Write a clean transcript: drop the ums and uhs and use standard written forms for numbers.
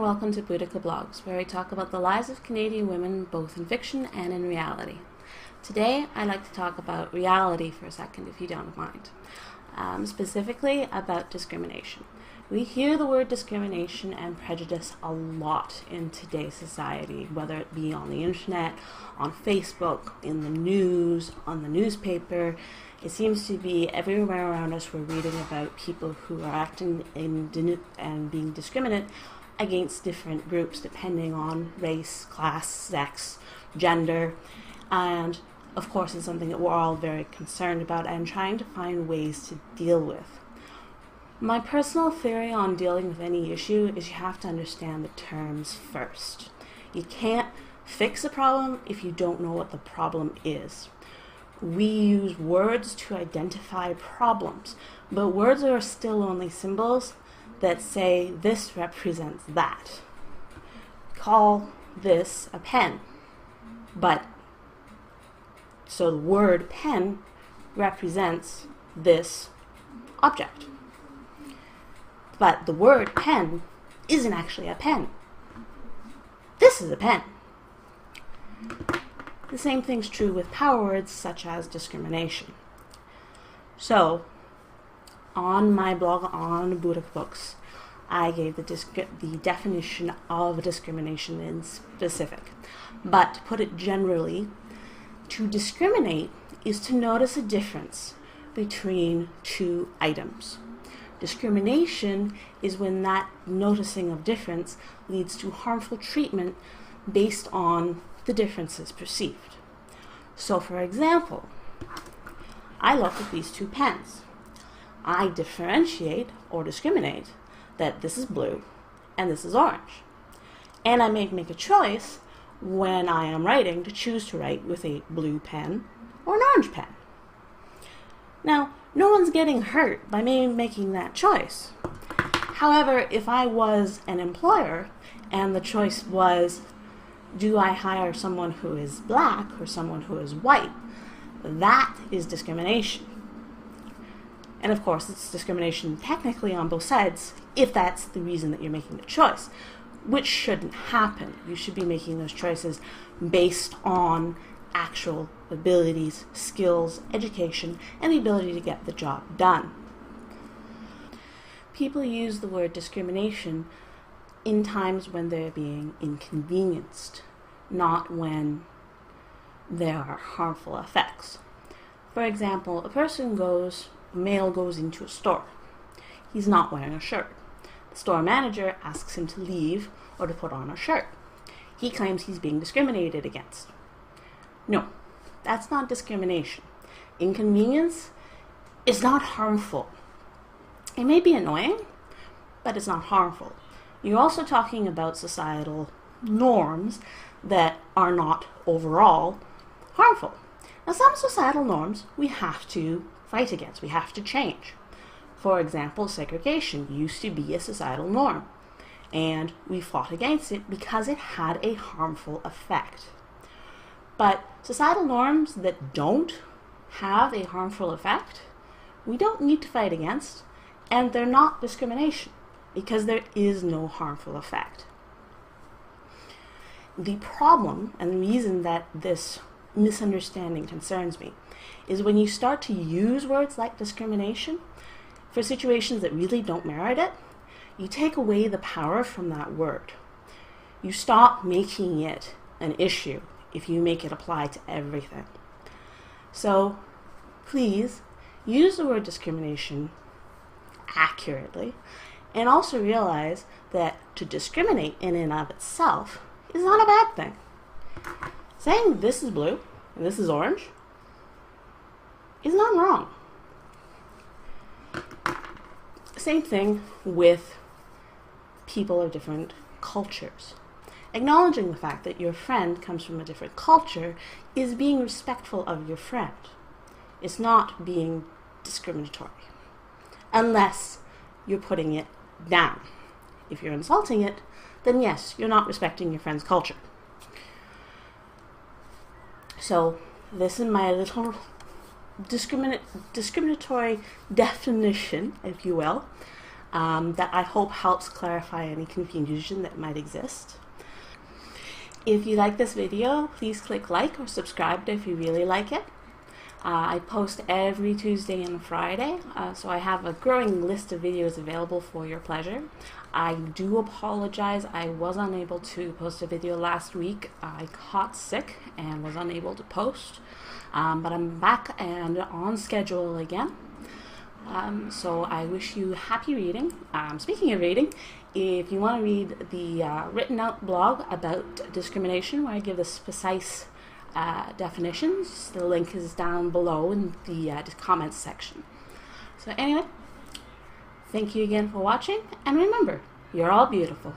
welcome to BoudicaVlogs, where we talk about the lives of Canadian women both in fiction and in reality. Today, I'd like to talk about reality for a second, if you don't mind. Specifically about discrimination. We hear the word discrimination and prejudice a lot in today's society, whether it be on the internet, on Facebook, in the news, on the newspaper. It seems to be everywhere around us we're reading about people who are acting and being discriminate against different groups depending on race, class, sex, gender, and of course it's something that we're all very concerned about and trying to find ways to deal with. My personal theory on dealing with any issue is you have to understand the terms first. You can't fix a problem if you don't know what the problem is. We use words to identify problems, but words are still only symbols that say this represents that. Call this a pen, but so the word pen represents this object. But the word pen isn't actually a pen. This is a pen. The same thing's true with power words such as discrimination. So, on my blog on BoudicaVlogs, I gave the definition of discrimination in specific. But to put it generally, to discriminate is to notice a difference between two items. Discrimination is when that noticing of difference leads to harmful treatment based on the differences perceived. So for example, I look at these two pens. I differentiate or discriminate that this is blue and this is orange. And I may make a choice when I am writing to choose to write with a blue pen or an orange pen. Now, no one's getting hurt by me making that choice. However, if I was an employer and the choice was, do I hire someone who is black or someone who is white, that is discrimination. And of course, it's discrimination technically on both sides if that's the reason that you're making the choice, which shouldn't happen. You should be making those choices based on actual abilities, skills, education, and the ability to get the job done. People use the word discrimination in times when they're being inconvenienced, not when there are harmful effects. For example, a male goes into a store. He's not wearing a shirt. The store manager asks him to leave or to put on a shirt. He claims he's being discriminated against. No, that's not discrimination. Inconvenience is not harmful. It may be annoying, but it's not harmful. You're also talking about societal norms that are not overall harmful. Now, some societal norms we have to fight against, we have to change. For example, segregation used to be a societal norm, and we fought against it because it had a harmful effect. But societal norms that don't have a harmful effect, we don't need to fight against, and they're not discrimination because there is no harmful effect. The problem and the reason that this misunderstanding concerns me is when you start to use words like discrimination for situations that really don't merit it, you take away the power from that word. You stop making it an issue if you make it apply to everything. So please use the word discrimination accurately and also realize that to discriminate in and of itself is not a bad thing. Saying this is blue and this is orange is not wrong. Same thing with people of different cultures. Acknowledging the fact that your friend comes from a different culture is being respectful of your friend. It's not being discriminatory. Unless you're putting it down. If you're insulting it, then yes, you're not respecting your friend's culture. So this is my little discriminatory definition, if you will, that I hope helps clarify any confusion that might exist. If you like this video, please click like or subscribe if you really like it. I post every Tuesday and Friday, so I have a growing list of videos available for your pleasure. I do apologize, I was unable to post a video last week. I caught sick and was unable to post, but I'm back and on schedule again. So I wish you happy reading. Speaking of reading, if you want to read the written out blog about discrimination, where I give the precise definitions, the link is down below in the comments section. So anyway, thank you again for watching, and remember, you're all beautiful.